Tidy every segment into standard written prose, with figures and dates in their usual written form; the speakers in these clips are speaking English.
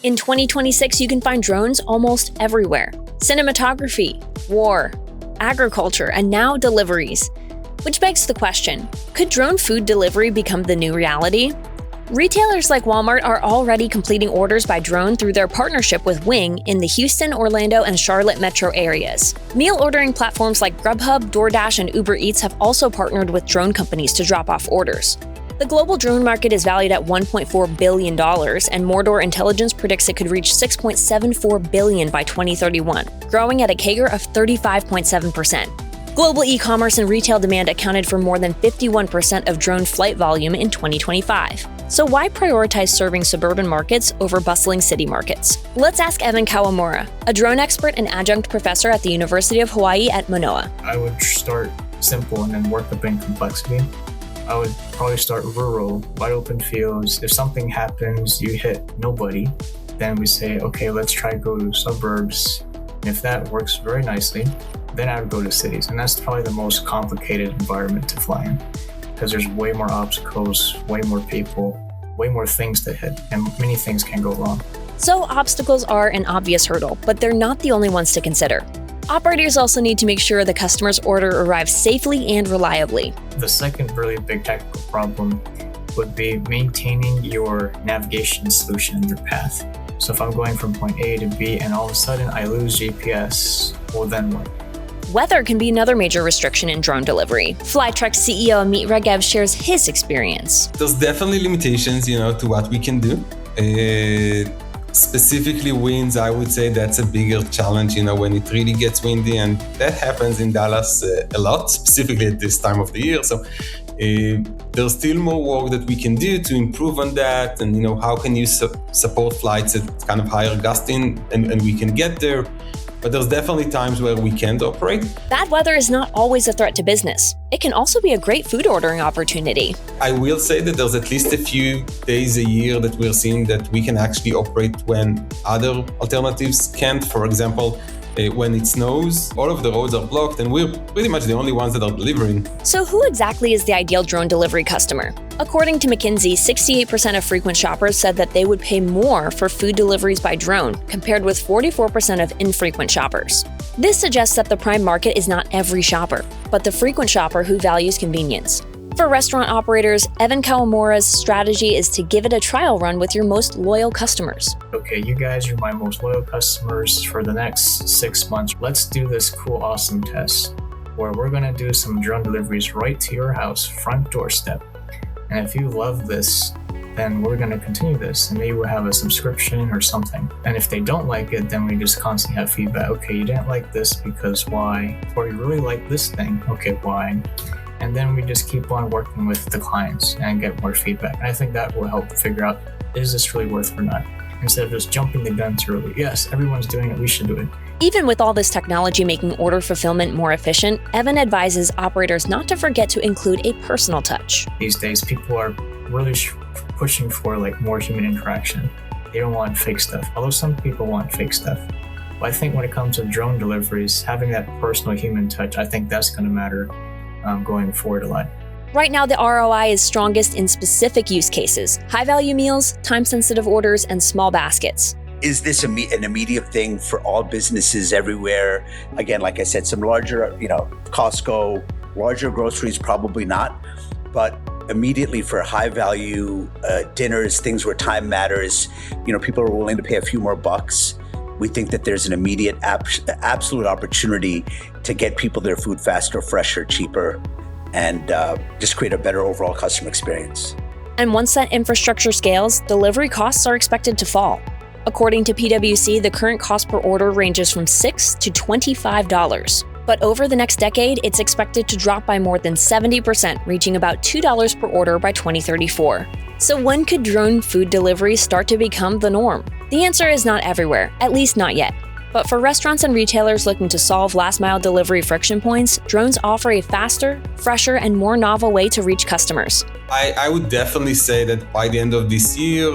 In 2026, you can find drones almost everywhere. Cinematography, war, agriculture, and now deliveries. Which begs the question, could drone food delivery become the new reality? Retailers like Walmart are already completing orders by drone through their partnership with Wing in the Houston, Orlando, and Charlotte metro areas. Meal ordering platforms like Grubhub, DoorDash, and Uber Eats have also partnered with drone companies to drop off orders. The global drone market is valued at $1.4 billion, and Mordor Intelligence predicts it could reach $6.74 billion by 2031, growing at a CAGR of 35.7%. Global e-commerce and retail demand accounted for more than 51% of drone flight volume in 2025. So why prioritize serving suburban markets over bustling city markets? Let's ask Evan Kawamura, a drone expert and adjunct professor at the University of Hawaii at Manoa. I would start simple and then work up in complexity. I would probably start rural, wide open fields. If something happens, you hit nobody, then we say, okay, let's try to go to suburbs. And if that works very nicely, then I would go to cities. And that's probably the most complicated environment to fly in because there's way more obstacles, way more people, way more things to hit, and many things can go wrong. So obstacles are an obvious hurdle, but they're not the only ones to consider. Operators also need to make sure the customer's order arrives safely and reliably. The second really big technical problem would be maintaining your navigation solution in your path. So if I'm going from point A to B and all of a sudden I lose GPS, well then what? Weather can be another major restriction in drone delivery. Flytrex CEO Amit Regev shares his experience. There's definitely limitations, to what we can do. Specifically winds, I would say that's a bigger challenge, when it really gets windy, and that happens in Dallas a lot, specifically at this time of the year. So there's still more work that we can do to improve on that, and how can you support flights at kind of higher gusting, and we can get there. But there's definitely times where we can't operate. Bad weather is not always a threat to business. It can also be a great food ordering opportunity. I will say that there's at least a few days a year that we're seeing that we can actually operate when other alternatives can't. For example, when it snows, all of the roads are blocked and we're pretty much the only ones that are delivering. So who exactly is the ideal drone delivery customer? According to McKinsey, 68% of frequent shoppers said that they would pay more for food deliveries by drone, compared with 44% of infrequent shoppers. This suggests that the prime market is not every shopper, but the frequent shopper who values convenience. For restaurant operators, Evan Kawamura's strategy is to give it a trial run with your most loyal customers. Okay, you guys are my most loyal customers for the next 6 months. Let's do this cool, awesome test where we're gonna do some drone deliveries right to your house, front doorstep. And if you love this, then we're gonna continue this and maybe we'll have a subscription or something. And if they don't like it, then we just constantly have feedback. Okay, you didn't like this because why? Or you really like this thing, okay, why? And then we just keep on working with the clients and get more feedback. And I think that will help figure out, is this really worth it or not? Instead of just jumping the gun too early. Yes, everyone's doing it, we should do it. Even with all this technology making order fulfillment more efficient, Evan advises operators not to forget to include a personal touch. These days, people are really pushing for more human interaction. They don't want fake stuff, although some people want fake stuff. But I think when it comes to drone deliveries, having that personal human touch, I think that's going to matter going forward a lot. Right now, the ROI is strongest in specific use cases: high-value meals, time-sensitive orders, and small baskets. Is this an immediate thing for all businesses everywhere? Again, like I said, some larger, Costco, larger groceries, probably not. But immediately for high-value dinners, things where time matters, people are willing to pay a few more bucks. We think that there's an immediate absolute opportunity to get people their food faster, fresher, cheaper, and just create a better overall customer experience. And once that infrastructure scales, delivery costs are expected to fall. According to PwC, the current cost per order ranges from $6 to $25. But over the next decade, it's expected to drop by more than 70%, reaching about $2 per order by 2034. So when could drone food delivery start to become the norm? The answer is not everywhere, at least not yet. But for restaurants and retailers looking to solve last-mile delivery friction points, drones offer a faster, fresher, and more novel way to reach customers. I would definitely say that by the end of this year,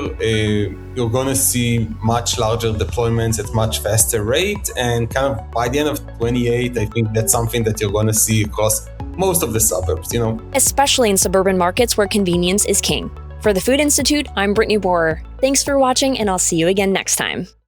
you're going to see much larger deployments at much faster rate. And kind of by the end of 28, I think that's something that you're going to see across most of the suburbs, Especially in suburban markets where convenience is king. For the Food Institute, I'm Brittany Borer. Thanks for watching, and I'll see you again next time.